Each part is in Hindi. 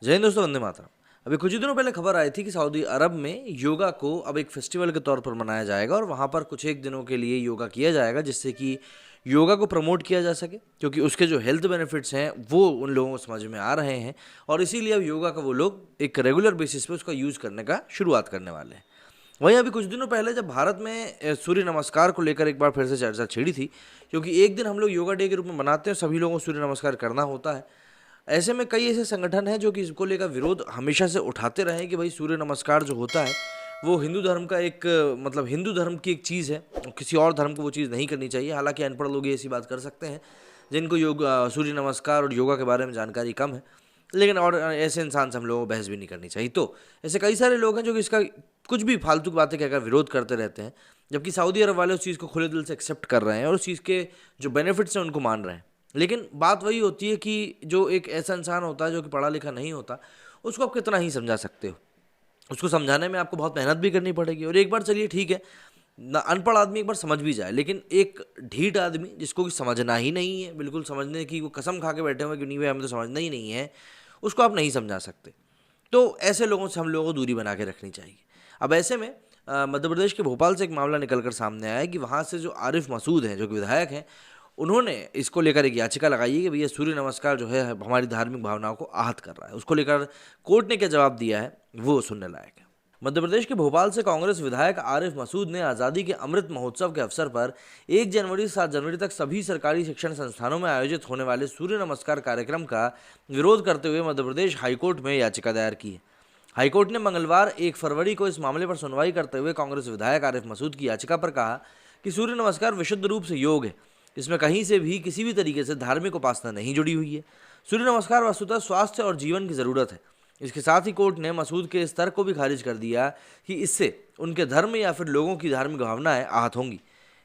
जय हिंद दोस्तों, वंदे मातरम। अभी कुछ ही दिनों पहले खबर आई थी कि सऊदी अरब में योगा को अब एक फेस्टिवल के तौर पर मनाया जाएगा और वहाँ पर कुछ एक दिनों के लिए योगा किया जाएगा, जिससे कि योगा को प्रमोट किया जा सके, क्योंकि उसके जो हेल्थ बेनिफिट्स हैं वो उन लोगों को समझ में आ रहे हैं और इसीलिए अब योगा का वो लोग एक रेगुलर बेसिस पे उसका यूज़ करने का शुरुआत करने वाले हैं। वहीं अभी कुछ दिनों पहले जब भारत में सूर्य नमस्कार को लेकर एक बार फिर से चर्चा छिड़ी थी, क्योंकि एक दिन हम लोग योगा डे के रूप में मनाते हैं, सभी लोगों को सूर्य नमस्कार करना होता है। ऐसे में कई ऐसे संगठन हैं जो कि इसको लेकर विरोध हमेशा से उठाते रहे हैं कि भाई सूर्य नमस्कार जो होता है वो हिंदू धर्म का एक मतलब हिंदू धर्म की एक चीज़ है, किसी और धर्म को वो चीज़ नहीं करनी चाहिए। हालांकि अनपढ़ लोग ये ऐसी बात कर सकते हैं जिनको सूर्य नमस्कार और योगा के बारे में जानकारी कम है, लेकिन और ऐसे इंसान से हम लोगों को बहस भी नहीं करनी चाहिए। तो ऐसे कई सारे लोग हैं जो कि इसका कुछ भी फालतू की बातें कहकर विरोध करते रहते हैं, जबकि सऊदी अरब वाले उस चीज़ को खुले दिल से एक्सेप्ट कर रहे हैं और उस चीज़ के जो बेनिफिट्स हैं उनको मान रहे हैं। लेकिन बात वही होती है कि जो एक ऐसा इंसान होता है जो कि पढ़ा लिखा नहीं होता, उसको आप कितना ही समझा सकते हो। उसको समझाने में आपको बहुत मेहनत भी करनी पड़ेगी। और एक बार चलिए ठीक है, ना अनपढ़ आदमी एक बार समझ भी जाए, लेकिन एक ढीठ आदमी जिसको कि समझना ही नहीं है, बिल्कुल समझने की वो कसम खा के बैठे हुए कि नहीं भाई हमें तो समझना ही नहीं है, उसको आप नहीं समझा सकते। तो ऐसे लोगों से हम लोगों को दूरी बना के रखनी चाहिए। अब ऐसे में मध्य प्रदेश के भोपाल से एक मामला निकल कर सामने आया है कि वहाँ से जो आरिफ मसूद हैं, जो कि विधायक हैं, उन्होंने इसको लेकर एक याचिका लगाई है कि भैया सूर्य नमस्कार जो है हमारी धार्मिक भावनाओं को आहत कर रहा है। उसको लेकर कोर्ट ने क्या जवाब दिया है वो सुनने लायक है। मध्य प्रदेश के भोपाल से कांग्रेस विधायक आरिफ मसूद ने आज़ादी के अमृत महोत्सव के अवसर पर 1 जनवरी से 7 जनवरी तक सभी सरकारी शिक्षण संस्थानों में आयोजित होने वाले सूर्य नमस्कार कार्यक्रम का विरोध करते हुए मध्य प्रदेश हाईकोर्ट में याचिका दायर की है। हाईकोर्ट ने मंगलवार 1 फरवरी को इस मामले पर सुनवाई करते हुए कांग्रेस विधायक आरिफ मसूद की याचिका पर कहा कि सूर्य नमस्कार विशुद्ध रूप से योग है, इसमें कहीं से भी किसी भी तरीके से धार्मिक उपासना नहीं जुड़ी हुई है। सूर्य नमस्कार वस्तुतः स्वास्थ्य और जीवन की ज़रूरत है। इसके साथ ही कोर्ट ने मसूद के इस तर्क को भी खारिज कर दिया कि इससे उनके धर्म या फिर लोगों की धार्मिक भावनाएं आहत होंगी।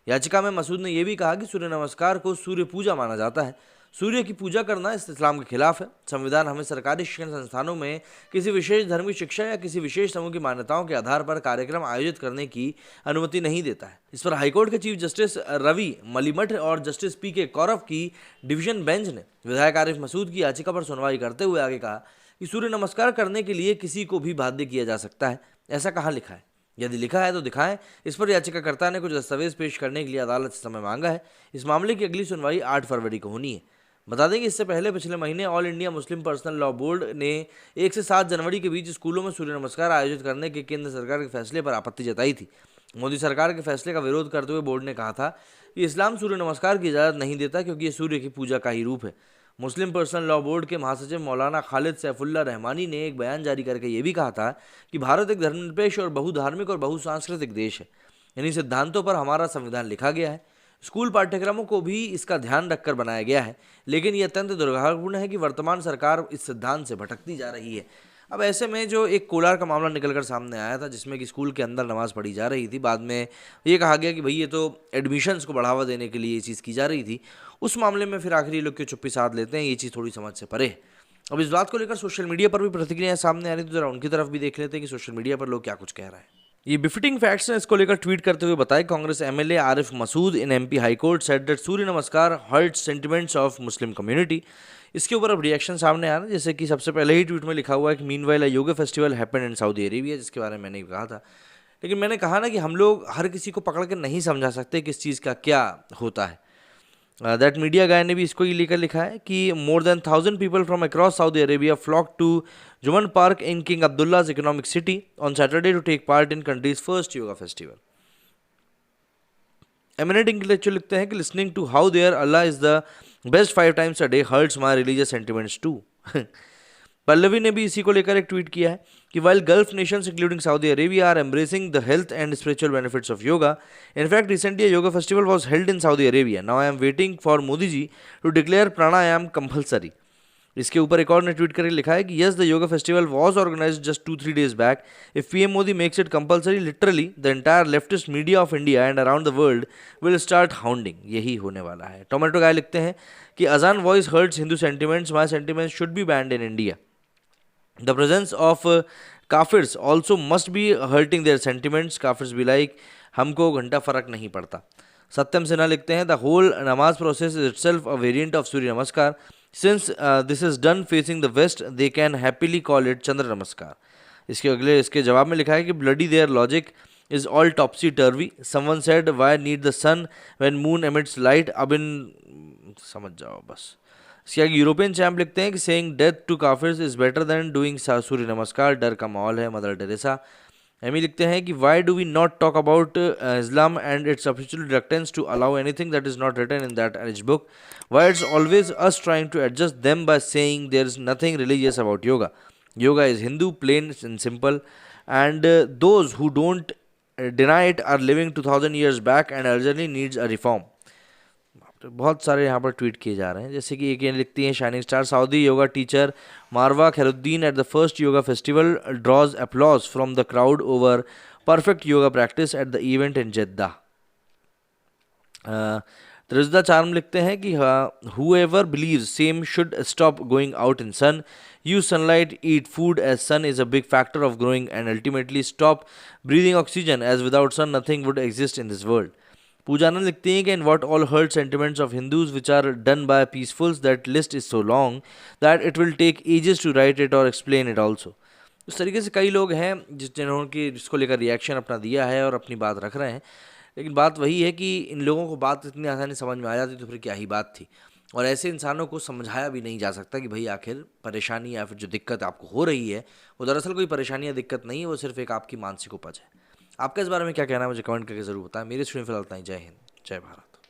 याचिका में मसूद ने यह भी कहा कि सूर्य नमस्कार को सूर्य पूजा माना जाता है। सूर्य की पूजा करना इस इस्लाम के खिलाफ है। संविधान हमें सरकारी शिक्षण संस्थानों में किसी विशेष धर्म की शिक्षा या किसी विशेष समूह की मान्यताओं के आधार पर कार्यक्रम आयोजित करने की अनुमति नहीं देता है। इस पर हाईकोर्ट के चीफ जस्टिस रवि मलिमठ और जस्टिस पी.के. कौरव की डिवीजन बेंच ने विधायक आरिफ मसूद की याचिका पर सुनवाई करते हुए आगे कहा कि सूर्य नमस्कार करने के लिए किसी को भी बाध्य किया जा सकता है। ऐसा कहाँ लिखा है? यदि लिखा है तो दिखाएं। इस पर याचिकाकर्ता ने कुछ दस्तावेज पेश करने के लिए अदालत से समय मांगा है। इस मामले की अगली सुनवाई 8 फरवरी को होनी है। बता दें कि इससे पहले पिछले महीने all India Muslim personal law board ने 1 से 7 जनवरी के बीच स्कूलों में सूर्य नमस्कार आयोजित करने के केंद्र सरकार के फैसले पर आपत्ति जताई थी। मोदी सरकार के फैसले का विरोध करते हुए बोर्ड ने कहा था कि इस्लाम सूर्य नमस्कार की इजाज़त नहीं देता, क्योंकि ये सूर्य की पूजा का ही रूप है। मुस्लिम पर्सनल लॉ बोर्ड के महासचिव मौलाना खालिद सैफुल्ला रहमानी ने एक बयान जारी करके ये भी कहा था कि भारत एक धर्मनिरपेक्ष और बहुधार्मिक और बहुसांस्कृतिक देश है। इन्हीं सिद्धांतों पर हमारा संविधान लिखा गया है। स्कूल पाठ्यक्रमों को भी इसका ध्यान रखकर बनाया गया है, लेकिन यह अत्यंत दुर्भाग्यपूर्ण है कि वर्तमान सरकार इस सिद्धांत से भटकती जा रही है। अब ऐसे में जो एक कोलार का मामला निकलकर सामने आया था, जिसमें कि स्कूल के अंदर नमाज़ पढ़ी जा रही थी, बाद में ये कहा गया कि भाई ये तो एडमिशन्स को बढ़ावा देने के लिए ये चीज़ की जा रही थी। उस मामले में फिर आखिर ये लोग क्यों चुप्पी साध लेते हैं, ये चीज़ थोड़ी समझ से परे है। अब इस बात को लेकर सोशल मीडिया पर भी प्रतिक्रियाएं सामने आ रही थी, तो जरा उनकी तरफ भी देख लेते हैं कि सोशल मीडिया पर लोग क्या कुछ कह रहे हैं। ये बिफिटिंग फैक्ट्स ने इसको लेकर ट्वीट करते हुए बताया, Congress MLA Arif Masood in MP high court said that Surya Namaskar hurts sentiments of Muslim community. इसके ऊपर अब रिएक्शन सामने आ रहा है, जैसे कि सबसे पहले ही ट्वीट में लिखा हुआ है कि meanwhile a yoga festival happened in Saudi Arabia, जिसके बारे में मैंने कहा था। लेकिन मैंने कहा ना कि हम लोग हर किसी को पकड़ के नहीं समझा सकते कि इस चीज़ का क्या होता है। दैट मीडिया गाय ने भी इसको ही लेकर लिखा है कि more than 1000 people from across Saudi Arabia flock to Juman Park in King Abdullah's economic city on Saturday to take part in country's first yoga festival. Eminent intellectual लिखते हैं कि listening to how their Allah is the best 5 times a day hurts my religious sentiments too। Pallavi ने भी इसी को लेकर एक ट्वीट किया है कि while Gulf nations including Saudi Arabia are embracing the health and spiritual benefits of yoga, in fact recently a yoga festival was held in Saudi Arabia. Now I am waiting for Modi ji to declare pranayam compulsory। इसके ऊपर एक और ने ट्वीट करके लिखा है कि yes the yoga festival was organised just 2-3 days बैक। If PM Modi makes it compulsory, literally the entire leftist media of India and around the world will start hounding. यही होने वाला है। टोमेटो गाय लिखते हैं कि azaan voice hurts Hindu sentiments, my sentiments should be banned in India. The presence of kafirs also must be hurting their sentiments. Kafirs भी लाइक हमको घंटा फर्क नहीं पड़ता। सत्यम सिन्हा लिखते हैं the whole namaz process is itself a variant of Surya Namaskar. Since this is done facing the west they can happily call it Chandra Namaskar. इसके जवाब में लिखा है कि bloody there logic is all topsy turvy. Someone said, why need the sun when moon emits light? अब इन समझ जाओ बस। इसके आगे यूरोपियन चैम्प लिखते हैं कि saying death to kafirs is better than doing सूर्य नमस्कार, डर का माहौल है, मदर टेरेसा। एमी लिखते हैं कि why do we not talk about Islam and its official reluctance to allow anything that is not written in that alleged book? Why it's always us trying to adjust them by saying there is nothing religious about yoga. Yoga is Hindu, plain and simple, and those who don't deny it are living 2000 years back and urgently needs a reform. बहुत सारे यहाँ पर ट्वीट किए जा रहे हैं, जैसे कि एक ये लिखती हैं shining star, Saudi yoga teacher Marwa Khairuddin at the first yoga festival draws applause from the crowd over perfect yoga practice at the event in Jeddah. त्रिजदा चार्म लिखते हैं कि whoever believes same should stop going out in sun, use sunlight, eat food as sun is a big factor of growing, and ultimately stop breathing oxygen as without sun nothing would exist in this world. पूजानंद लिखती हैं कि in what all hurt sentiments of Hindus which are done by peacefuls, that list is so long that it will take ages to write it or explain it also. इस तरीके से कई लोग हैं जिन्होंने जिसको लेकर रिएक्शन अपना दिया है और अपनी बात रख रहे हैं, लेकिन बात वही है कि इन लोगों को बात इतनी आसानी समझ में आ जाती तो फिर क्या ही बात थी। और ऐसे इंसानों को समझाया भी नहीं जा सकता कि भाई आखिर परेशानी या फिर जो दिक्कत आपको हो रही है वो दरअसल कोई परेशानी या दिक्कत नहीं है, वो सिर्फ एक आपकी मानसिक उपज है। आपका इस बारे में क्या कहना है मुझे कमेंट करके ज़रूर बताएं। मेरे स्टूडेंट फिलहाल इतना ही। जय हिंद, जय भारत।